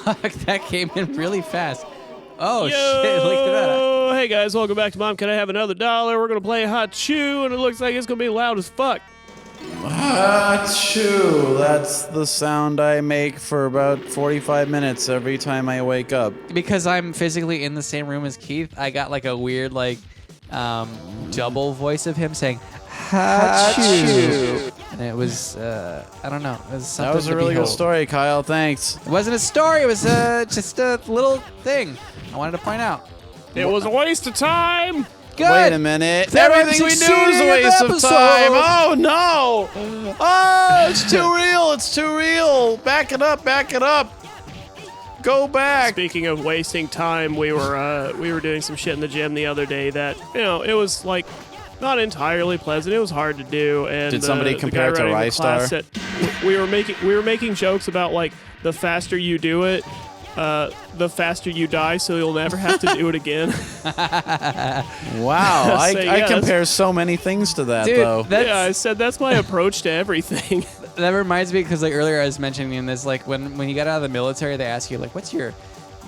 fuck, that came in really fast. Oh, Yo, shit, look at that. Hey guys, welcome back to Mom. Can I have another $1? We're going to play Hachoo, and it looks like it's going to be loud as fuck. Hachoo. That's the sound I make for about 45 minutes every time I wake up. Because I'm physically in the same room as Keith, I got like a weird double voice of him saying Hachoo. And it was, I don't know. It was something That was a really good story, Kyle. Thanks. It wasn't a story. It was just a little thing I wanted to point out. It was a waste of time. Good. Wait a minute. They're Everything we do is a waste of time. Oh, no. Oh, it's too real. It's too real. Back it up. Back it up. Go back. Speaking of wasting time, we were doing some shit in the gym the other day that, it was like not entirely pleasant. It was hard to do. And did somebody compare it to Rystar? We were making jokes about like the faster you do it, the faster you die, so you'll never have to do it again. Wow, So, I yeah, compare so many things to that, Dude, though. Yeah, I said that's my approach to everything. That reminds me because like earlier I was mentioning this, like when you got out of the military, they ask you like, what's your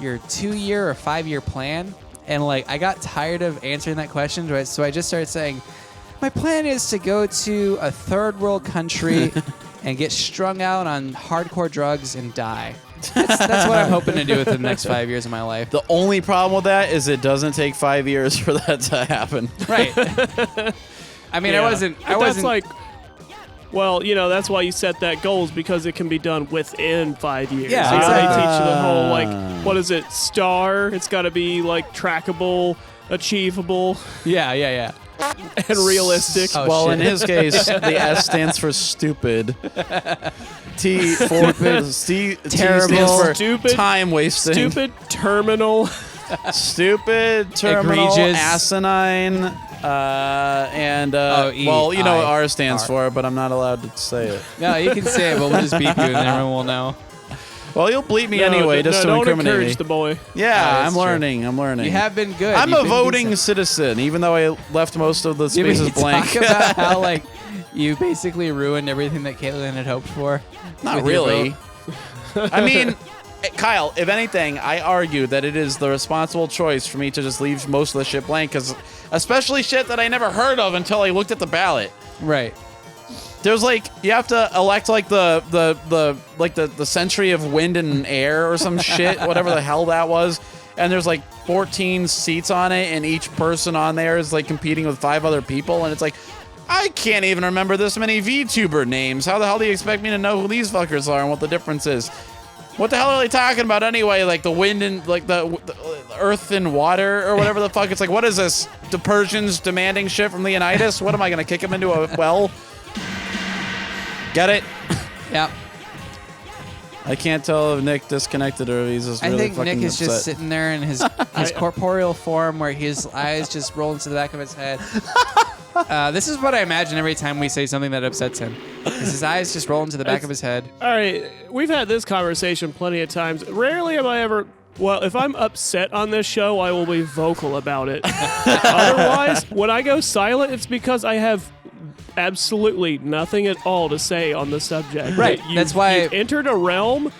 2-year or 5-year plan? And like I got tired of answering that question, right? So I just started saying, my plan is to go to a third world country and get strung out on hardcore drugs and die. That's what I'm hoping to do within the next 5 years of my life. The only problem with that is it doesn't take 5 years for that to happen. Right. I mean, Yeah. I wasn't. That's like, well, that's why you set that goal, is because it can be done within 5 years. Yeah, They exactly. teach you the whole like, what is it? STAR. It's got to be like trackable, achievable, Yeah. and realistic. Oh, Well, shit. in his case, the S stands for stupid. T stands for Stupid. time wasting. Stupid, terminal. Stupid, terminal, Egregious. asinine, and E, well, you know what I, R stands R. for, but I'm not allowed to say it. No, you can say it, but we'll just beep you, and everyone will know. Well, you'll bleep me anyway, just to don't incriminate me. encourage the boy. Yeah, that's I'm true. learning. I'm learning. You have been good. I'm You've a been voting decent. citizen, even though I left most of the Did we spaces blank. talk about how like you basically ruined everything that Caitlin had hoped for? Not with your really. vote? I mean, Kyle, if anything, I argue that it is the responsible choice for me to just leave most of the shit blank, because especially shit that I never heard of until I looked at the ballot. Right. There's like, you have to elect like the century of wind and air or some shit, whatever the hell that was. And there's like 14 seats on it, and each person on there is like competing with 5 other people, and it's like, I can't even remember this many VTuber names. How the hell do you expect me to know who these fuckers are and what the difference is? What the hell are they talking about anyway? Like the wind and like the earth and water or whatever the fuck. It's like, what is this? The Persians demanding shit from Leonidas? What am I gonna kick him into a well? Get it? Yeah. I can't tell if Nick disconnected or if he's just I really think fucking Nick is upset. just sitting there in his corporeal form, where his eyes just roll into the back of his head. This is what I imagine every time we say something that upsets him. Is his eyes just roll into the back of his head. All right, we've had this conversation plenty of times. Rarely am I ever. Well, if I'm upset on this show, I will be vocal about it. Otherwise, when I go silent, it's because I have absolutely nothing at all to say on the subject. Right, that's why- you've entered a realm.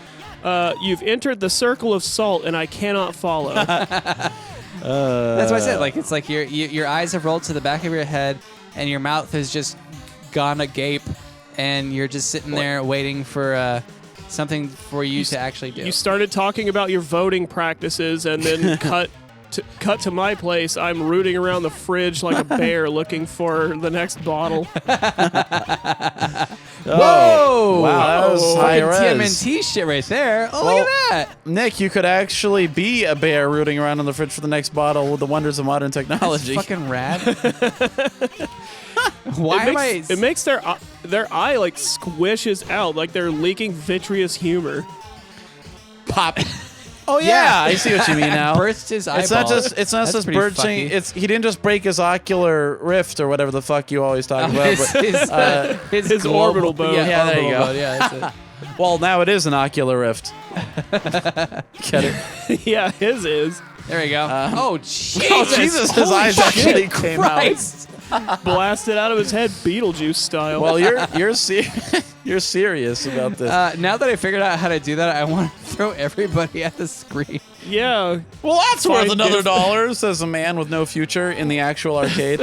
You've entered the circle of salt, and I cannot follow. That's what I said. Like it's like your eyes have rolled to the back of your head, and your mouth has just gone agape, and you're just sitting there waiting for something for you to actually do. You started talking about your voting practices, and then cut to my place. I'm rooting around the fridge like a bear looking for the next bottle. Whoa! Wow, that was high Fucking res. TMNT shit right there. Oh, Well, look at that. Nick, you could actually be a bear rooting around on the fridge for the next bottle with the wonders of modern technology. That's fucking rad. Why am I? It makes their eye like squishes out, like they're leaking vitreous humor. Pop. Oh yeah, I see what you mean now. Burst his eyeball. It's not That's just pretty birching. fucky. He didn't just break his ocular rift or whatever the fuck you always talk about. His global- orbital bone. Yeah, there you orbital go. bone, yeah, that's it. Well, now it is an ocular rift. Get it? Yeah, his is. There we go. Oh, Jesus. Oh Jesus, his eyes actually came out. Christ. blasted out of his head Beetlejuice style. Well, you're serious about this. Now that I figured out how to do that, I want to throw everybody at the screen. yeah. Well, that's worth Find another different- $1, says a man with no future in the actual arcade.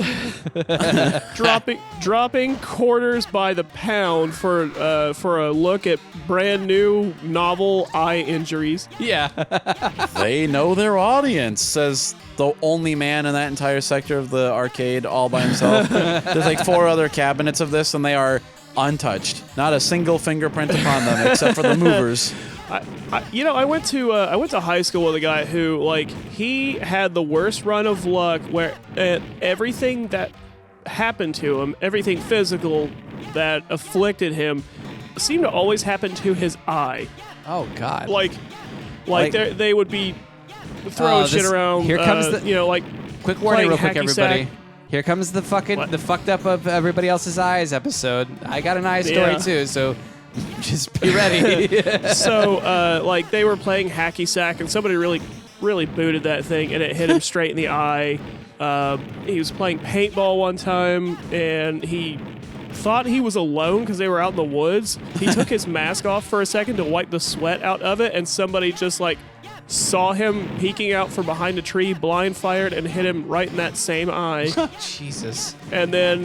dropping quarters by the pound for a look at brand new novel eye injuries. Yeah. They know their audience, says the only man in that entire sector of the arcade all by himself. There's like 4 other cabinets of this, and they are untouched. Not a single fingerprint upon them, except for the movers. I went to high school with a guy who, like, he had the worst run of luck where everything that happened to him, everything physical that afflicted him, seemed to always happen to his eye. Oh God. Like they would be throwing shit around. Here comes like quick warning, playing real quick, hacky everybody. sack. Here comes the fucked up of everybody else's eyes episode. I got an eye story Yeah. too, so just be ready. So, like, they were playing hacky sack, and somebody really booted that thing, and it hit him straight in the eye. He was playing paintball one time, and he thought he was alone because they were out in the woods. He took his mask off for a second to wipe the sweat out of it, and somebody just, like, saw him peeking out from behind a tree, blind fired, and hit him right in that same eye. Jesus. And then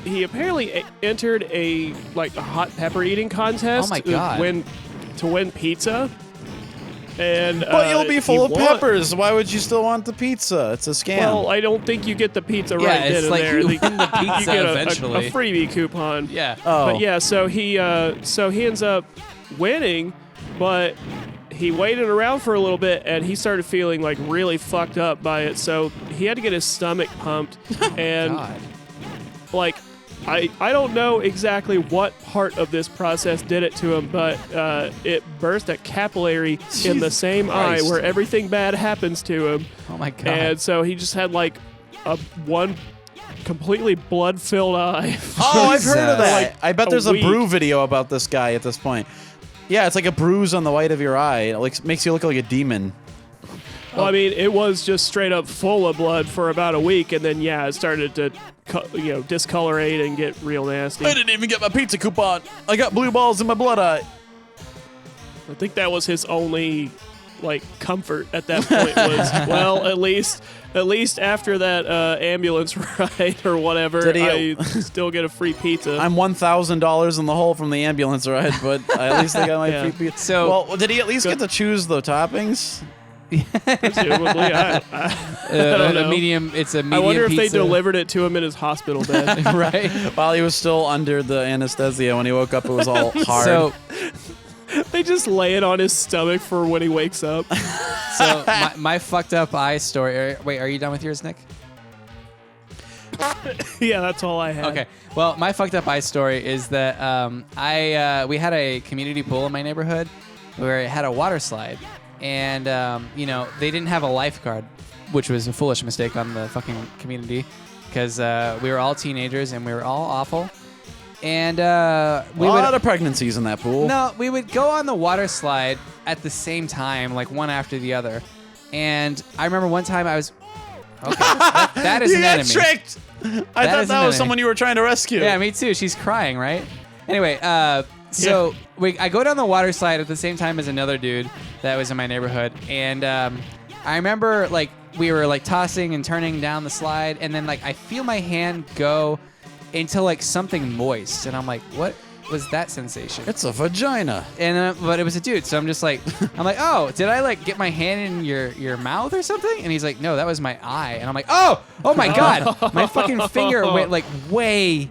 he apparently entered a hot pepper eating contest. Oh my God. To win pizza. And But you'll be full he of won. peppers. Why would you still want the pizza? It's a scam. Well, I don't think you get the pizza Yeah, right it's then and like there. you win the pizza you get eventually. a freebie coupon. Yeah. Oh. But yeah, so he ends up winning, but he waited around for a little bit and he started feeling like really fucked up by it. So he had to get his stomach pumped, and God. like I don't know exactly what part of this process did it to him, but it burst a capillary in the Jesus same Christ. eye where everything bad happens to him. Oh my God. And so he just had like one completely blood-filled eye. Oh, I've heard of Jesus. that. I bet a there's a week. brew video about this guy at this point. Yeah, it's like a bruise on the white of your eye. It like makes you look like a demon. Well, I mean, it was just straight up full of blood for about a week, and then it started to discolorate and get real nasty. I didn't even get my pizza coupon. I got blue balls in my blood eye. I think that was his only comfort at that point was, well, at least after that ambulance ride or whatever, Did he- I still get a free pizza. I'm $1,000 in the hole from the ambulance ride, but at least I got my Yeah. free pizza. So- well, did he at least get to choose the toppings? Presumably, I don't know. A medium. It's a medium. I wonder if they pizza. delivered it to him in his hospital bed. Right. While he was still under the anesthesia, when he woke up, it was all hard. So, They just lay it on his stomach for when he wakes up. so my fucked up eye story. Wait, are you done with yours, Nick? Yeah, that's all I had. Okay. Well, my fucked up eye story is that we had a community pool in my neighborhood where it had a water slide, and they didn't have a lifeguard, which was a foolish mistake on the fucking community because we were all teenagers and we were all awful. And we a would lot of pregnancies in that pool. No, we would go on the water slide at the same time, like one after the other. And I remember one time I was okay. that is You an got enemy. tricked. I That thought is an that was enemy. someone you were trying to rescue. Yeah, me too. She's crying, right? Anyway, so I go down the water slide at the same time as another dude that was in my neighborhood, and I remember we were tossing and turning down the slide, and then I feel my hand go into something moist, and I'm like, what was that sensation? It's a vagina. And but it was a dude, so I'm just like, oh, did I get my hand in your mouth or something? And he's like, no, that was my eye. And I'm like, oh my God, my fucking finger went way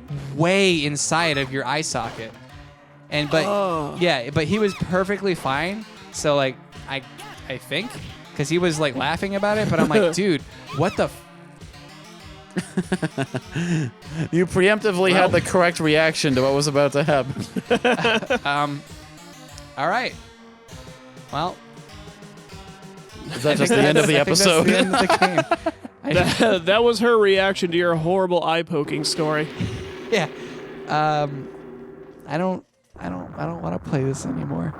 inside of your eye socket. And but he was perfectly fine. So I think because he was laughing about it, but I'm like, dude, what the. You preemptively had the correct reaction to what was about to happen. All right. Well, Is that just the end of the I think that's episode? the end of the game. That was her reaction to your horrible eye poking story. Yeah. I don't want to play this anymore.